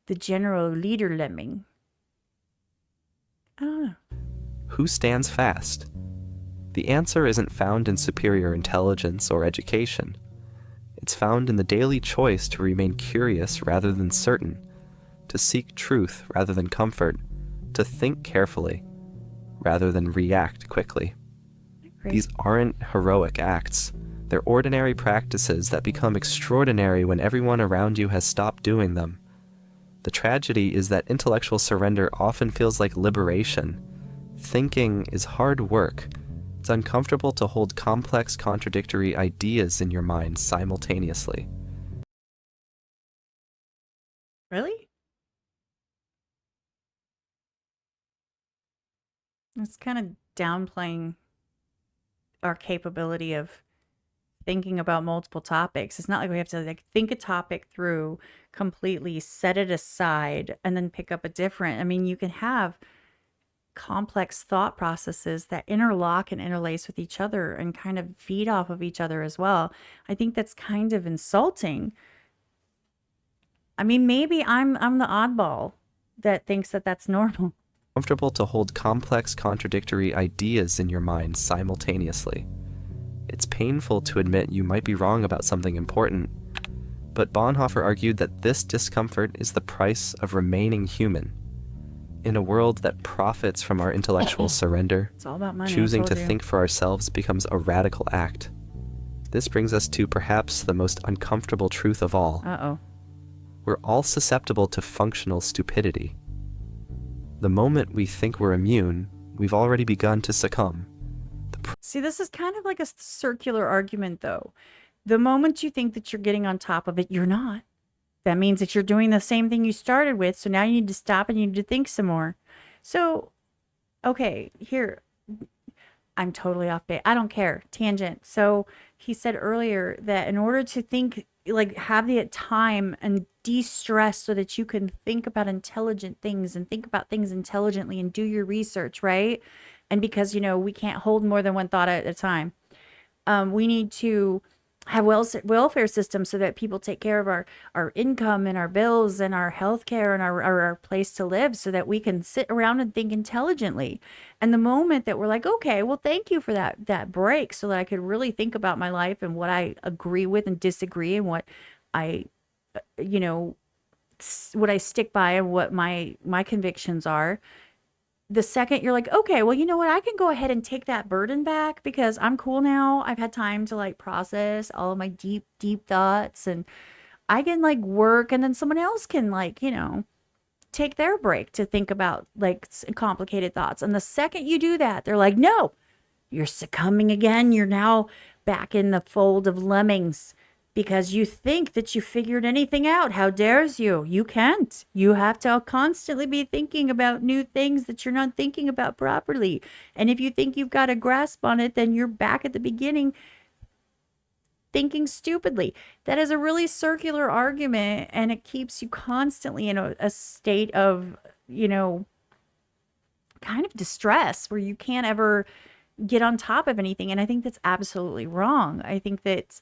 the general leader lemming? I don't know. Who stands fast? The answer isn't found in superior intelligence or education. It's found in the daily choice to remain curious rather than certain, to seek truth rather than comfort, to think carefully rather than react quickly. These aren't heroic acts. They're ordinary practices that become extraordinary when everyone around you has stopped doing them. The tragedy is that intellectual surrender often feels like liberation. Thinking is hard work. It's uncomfortable to hold complex, contradictory ideas in your mind simultaneously. Really? It's kind of downplaying our capability of thinking about multiple topics. It's not like we have to like think a topic through completely, set it aside, and then pick up a different. I mean, you can have complex thought processes that interlock and interlace with each other and kind of feed off of each other as well. I think that's kind of insulting. I mean, maybe I'm the oddball that thinks that that's normal. Comfortable to hold complex, contradictory ideas in your mind simultaneously. It's painful to admit you might be wrong about something important, but Bonhoeffer argued that this discomfort is the price of remaining human. In a world that profits from our intellectual surrender, It's all about money. I choosing told to you. think for ourselves becomes a radical act. This brings us to perhaps the most uncomfortable truth of all. Uh-oh. We're all susceptible to functional stupidity. The moment we think we're immune, we've already begun to succumb. See, this is kind of like a circular argument, though. The moment you think that you're getting on top of it, you're not. That means that you're doing the same thing you started with. So now you need to stop and you need to think some more. So, okay, here. I'm totally off base. I don't care. Tangent. So he said earlier that in order to think, like have the time and de-stress so that you can think about intelligent things and think about things intelligently and do your research, right? And because, we can't hold more than one thought at a time. We need to have welfare systems so that people take care of our income and our bills and our health care and our place to live so that we can sit around and think intelligently. And the moment that we're like, okay, well, thank you for that break so that I could really think about my life and what I agree with and disagree and what I, what I stick by and what my convictions are. The second you're like, okay, well, you know what? I can go ahead and take that burden back because I'm cool now. I've had time to like process all of my deep, deep thoughts and I can like work and then someone else can like, take their break to think about like complicated thoughts. And the second you do that, they're like, no, you're succumbing again. You're now back in the fold of lemmings because you think that you figured anything out. How dares you? You can't. You have to constantly be thinking about new things that you're not thinking about properly. And if you think you've got a grasp on it, then you're back at the beginning thinking stupidly. That is a really circular argument, and it keeps you constantly in a state of, kind of distress where you can't ever get on top of anything. And I think that's absolutely wrong. I think that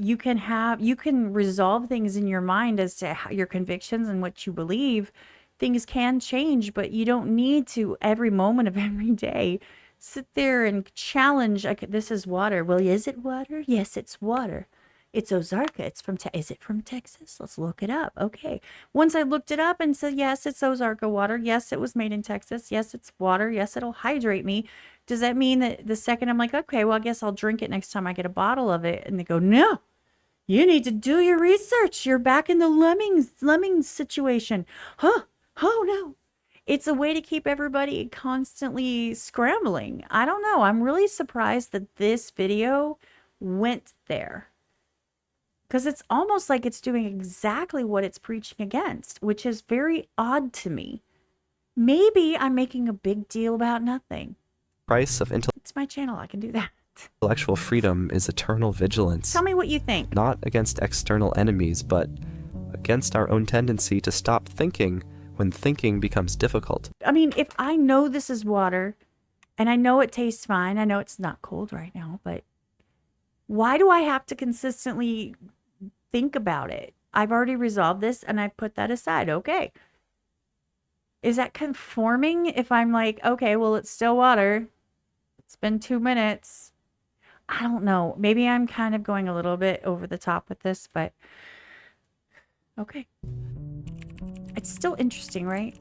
you can resolve things in your mind as to your convictions and what you believe. Things can change, but you don't need to every moment of every day sit there and challenge. This is water. Well, is it water? Yes, it's water. It's Ozarka. It's from, is it from Texas? Let's look it up. Okay. Once I looked it up and said, yes, it's Ozarka water. Yes, it was made in Texas. Yes, it's water. Yes, it'll hydrate me. Does that mean that the second I'm like, okay, well, I guess I'll drink it next time I get a bottle of it? And they go, no, You need to do your research. You're back in the lemmings situation. Huh? Oh no. It's a way to keep everybody constantly scrambling. I don't know. I'm really surprised that this video went there. Because it's almost like it's doing exactly what it's preaching against, which is very odd to me. Maybe I'm making a big deal about nothing. Price of It's my channel. I can do that. intellectual freedom is eternal vigilance. Tell me what you think. Not against external enemies, but against our own tendency to stop thinking when thinking becomes difficult. I mean, if I know this is water and I know it tastes fine, I know it's not cold right now, but why do I have to consistently think about it? I've already resolved this and I put that aside. Okay. Is that conforming if I'm like, okay, well, it's still water. It's been 2 minutes. I don't know. Maybe I'm kind of going a little bit over the top with this, but okay. It's still interesting, right?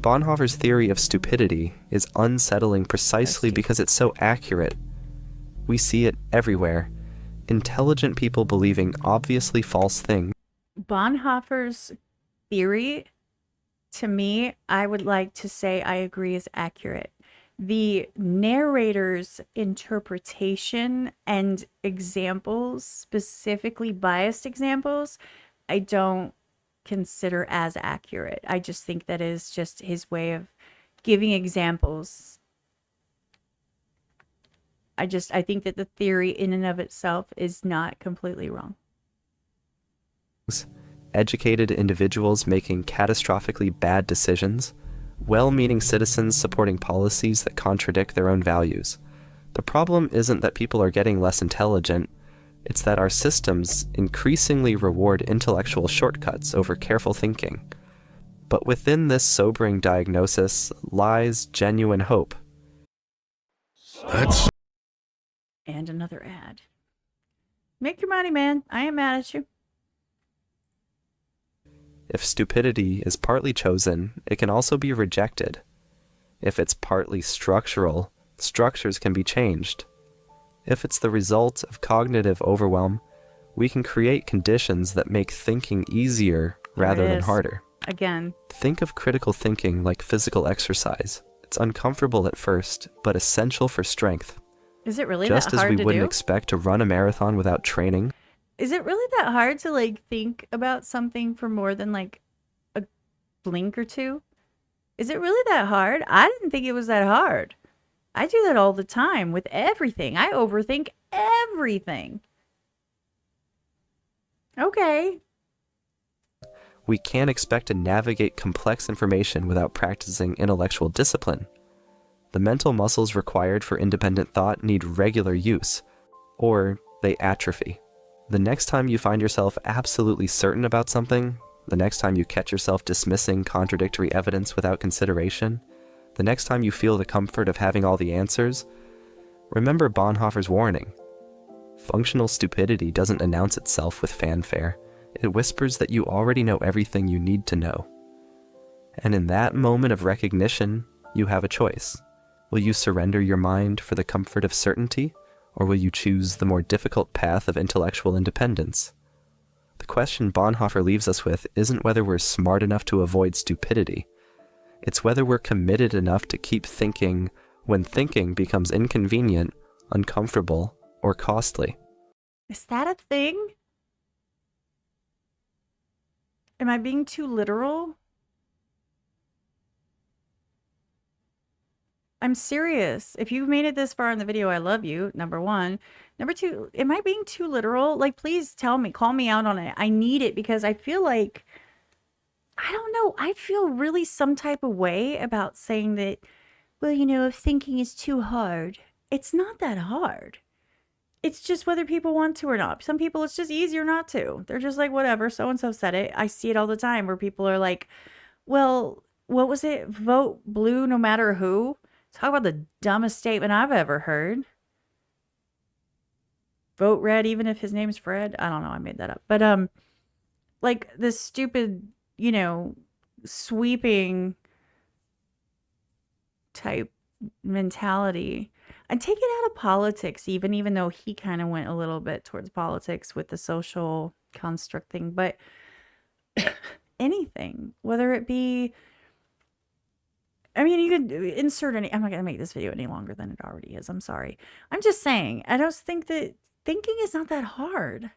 Bonhoeffer's theory of stupidity is unsettling precisely because it's so accurate. We see it everywhere. Intelligent people believing obviously false things. Bonhoeffer's theory, to me, I would like to say I agree is accurate. The narrator's interpretation and examples, specifically biased examples, I don't consider as accurate. I just think that is just his way of giving examples. I think that the theory in and of itself is not completely wrong. Educated individuals making catastrophically bad decisions, well-meaning citizens supporting policies that contradict their own values. The problem isn't that people are getting less intelligent, it's that our systems increasingly reward intellectual shortcuts over careful thinking. But within this sobering diagnosis lies genuine hope. That's And another ad. Make your money, man. I ain't mad at you. If stupidity is partly chosen, it can also be rejected. If it's partly structural, structures can be changed. If it's the result of cognitive overwhelm, we can create conditions that make thinking easier rather than harder. Again. Think of critical thinking like physical exercise. It's uncomfortable at first, but essential for strength. Is it really Just that as hard we to wouldn't do? expect to run a marathon without training. Is it really that hard to like think about something for more than like a blink or two? Is it really that hard? I didn't think it was that hard. I do that all the time with everything. I overthink everything. Okay. We can't expect to navigate complex information without practicing intellectual discipline. The mental muscles required for independent thought need regular use, or they atrophy. The next time you find yourself absolutely certain about something, the next time you catch yourself dismissing contradictory evidence without consideration, the next time you feel the comfort of having all the answers, remember Bonhoeffer's warning. Functional stupidity doesn't announce itself with fanfare. It whispers that you already know everything you need to know. And in that moment of recognition, you have a choice. Will you surrender your mind for the comfort of certainty, or will you choose the more difficult path of intellectual independence? The question Bonhoeffer leaves us with isn't whether we're smart enough to avoid stupidity. It's whether we're committed enough to keep thinking when thinking becomes inconvenient, uncomfortable, or costly. Is that a thing? Am I being too literal? I'm serious. If you've made it this far in the video, I love you, number one. Number two, am I being too literal? Like, please tell me, call me out on it. I need it because I feel like, I don't know, I feel really some type of way about saying that, well, you know, if thinking is too hard, it's not that hard. It's just whether people want to or not. Some people, it's just easier not to. They're just like, whatever, so-and-so said it. I see it all the time where people are like, well, what was it? Vote blue no matter who? Talk about the dumbest statement I've ever heard. Vote red even if his name's Fred. I don't know. I made that up. But, like this stupid, you know, sweeping type mentality. And take it out of politics, even though he kind of went a little bit towards politics with the social construct thing, but anything, whether it be, I mean, you could insert any, I'm not going to make this video any longer than it already is. I'm sorry. I'm just saying, I don't think that thinking is not that hard.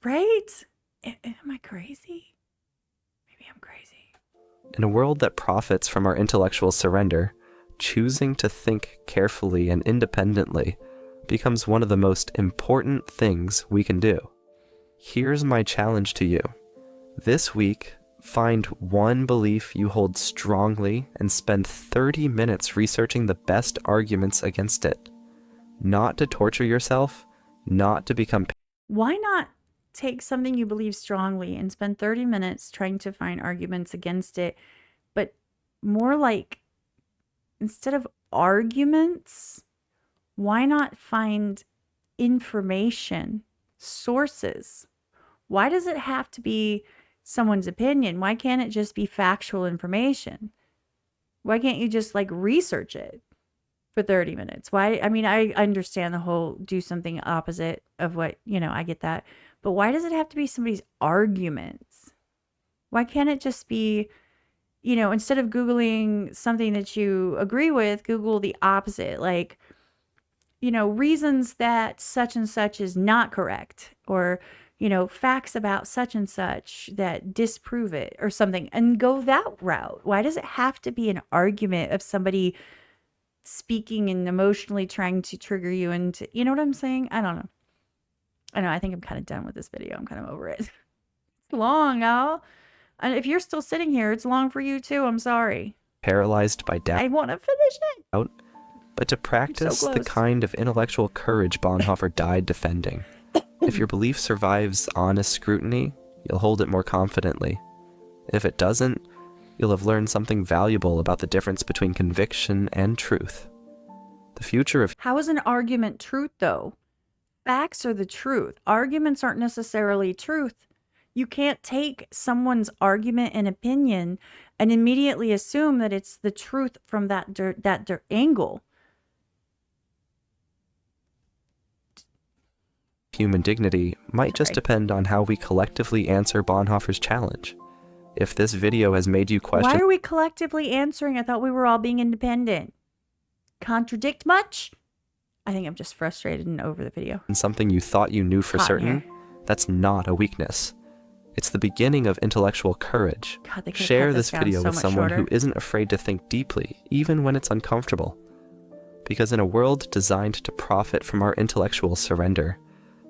Right? Am I crazy? Maybe I'm crazy. In a world that profits from our intellectual surrender, choosing to think carefully and independently becomes one of the most important things we can do. Here's my challenge to you. This week, find one belief you hold strongly and spend 30 minutes researching the best arguments against it. Not to torture yourself, not to become... Why not take something you believe strongly and spend 30 minutes trying to find arguments against it, but more like, instead of arguments, why not find information, sources? Why does it have to be someone's opinion? Why can't it just be factual information? Why can't you just like research it for 30 minutes? Why? I mean, I understand the whole do something opposite of what, I get that. But why does it have to be somebody's arguments? Why can't it just be, instead of Googling something that you agree with, Google the opposite, like, reasons that such and such is not correct, or, facts about such and such that disprove it or something, and go that route. Why does it have to be an argument of somebody speaking and emotionally trying to trigger you into, you know what I'm saying? I don't know. I think I'm kind of done with this video. I'm kind of over it. It's long, Al. And if you're still sitting here, it's long for you too. I'm sorry. Paralyzed by doubt. I want to finish it. But to practice the kind of intellectual courage Bonhoeffer died defending. If your belief survives honest scrutiny, you'll hold it more confidently. If it doesn't, you'll have learned something valuable about the difference between conviction and truth. The future of... How is an argument truth, though? Facts are the truth. Arguments aren't necessarily truth. You can't take someone's argument and opinion and immediately assume that it's the truth from that angle. Human dignity might just depend on how we collectively answer Bonhoeffer's challenge. If this video has made you question... Why are we collectively answering? I thought we were all being independent. Contradict much? I think I'm just frustrated and over the video. Something you thought you knew for certain, that's not a weakness. It's the beginning of intellectual courage. God, share this video with someone who isn't afraid to think deeply, even when it's uncomfortable. Because in a world designed to profit from our intellectual surrender,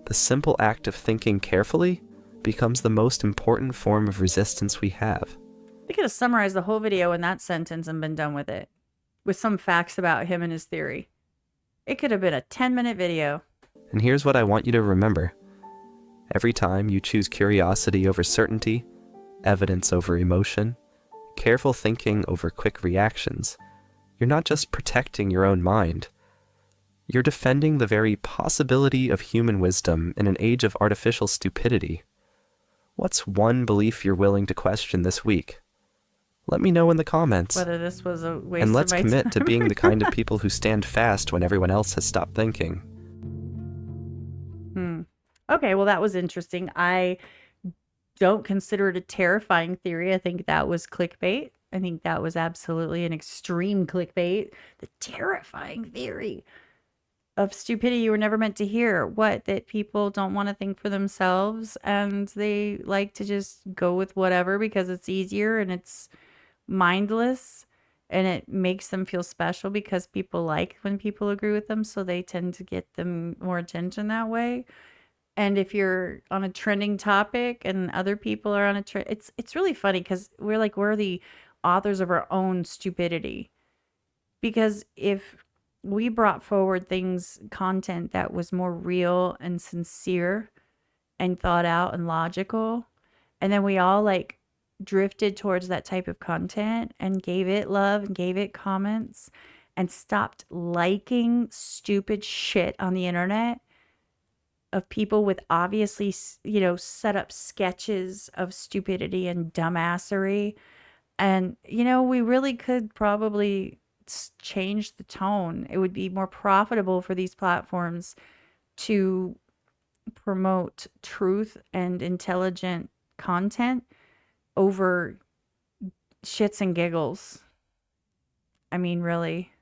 the simple act of thinking carefully becomes the most important form of resistance we have. They could have summarized the whole video in that sentence and been done with it, with some facts about him and his theory. It could have been a 10-minute video. And here's what I want you to remember. Every time you choose curiosity over certainty, evidence over emotion, careful thinking over quick reactions, you're not just protecting your own mind. You're defending the very possibility of human wisdom in an age of artificial stupidity. What's one belief you're willing to question this week? Let me know in the comments. Whether this was a waste of my time. And let's commit to being the kind of people who stand fast when everyone else has stopped thinking. Okay, well, that was interesting. I don't consider it a terrifying theory. I think that was clickbait. I think that was absolutely an extreme clickbait. The terrifying theory of stupidity you were never meant to hear. What? That people don't want to think for themselves and they like to just go with whatever because it's easier and it's mindless and it makes them feel special because people like when people agree with them, so they tend to get them more attention that way. And if you're on a trending topic and other people are on a trend, it's really funny because we're the authors of our own stupidity. Because if we brought forward content that was more real and sincere and thought out and logical, and then we all drifted towards that type of content and gave it love and gave it comments and stopped liking stupid shit on the internet of people with obviously, set up sketches of stupidity and dumbassery. And, we really could probably change the tone. It would be more profitable for these platforms to promote truth and intelligent content over shits and giggles. I mean, really.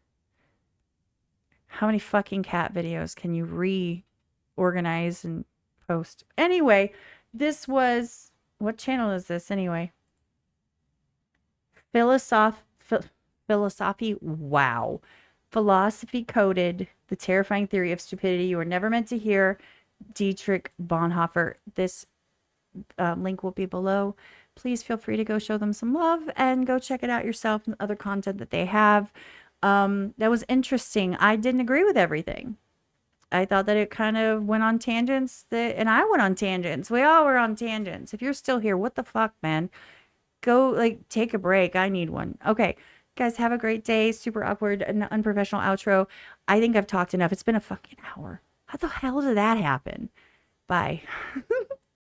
How many fucking cat videos can you reorganize and post? Anyway, this was... What channel is this anyway? Philosophy. Wow. Philosophy Coded, The Terrifying Theory of Stupidity You Were Never Meant to Hear, Dietrich Bonhoeffer. This link will be below. Please feel free to go show them some love and go check it out yourself and other content that they have. That was interesting. I didn't agree with everything. I thought that it kind of went on tangents, and I went on tangents. We all were on tangents. If you're still here, what the fuck, man? Go, like, take a break. I need one. Okay, guys, have a great day. Super awkward and unprofessional outro. I think I've talked enough. It's been a fucking hour. How the hell did that happen? Bye.